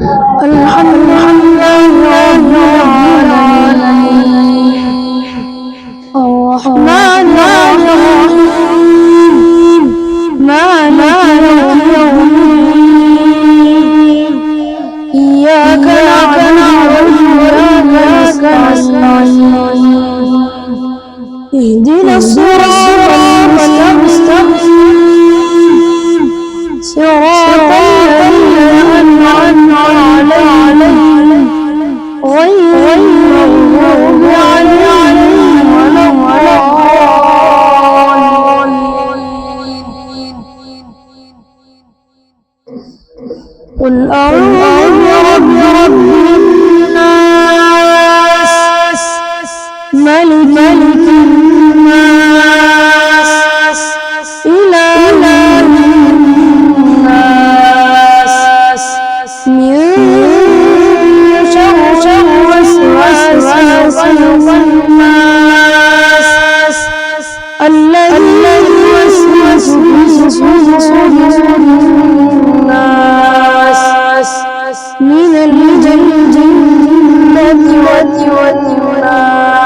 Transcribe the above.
الحمد لله رب العالمين الرحمن الرحيم مالك يوم الدين إياك نعبد وإياك نستعين اهدنا الصراط المستقيم صراط الذين أنعمت عليهم غير المغضوب عليهم ولا الضالين. قل أعوذ برب الناس ملك الناس إله الناس من شر الوسواس الخناس الذي يوسوس في صدور الناس من الجنة والناس.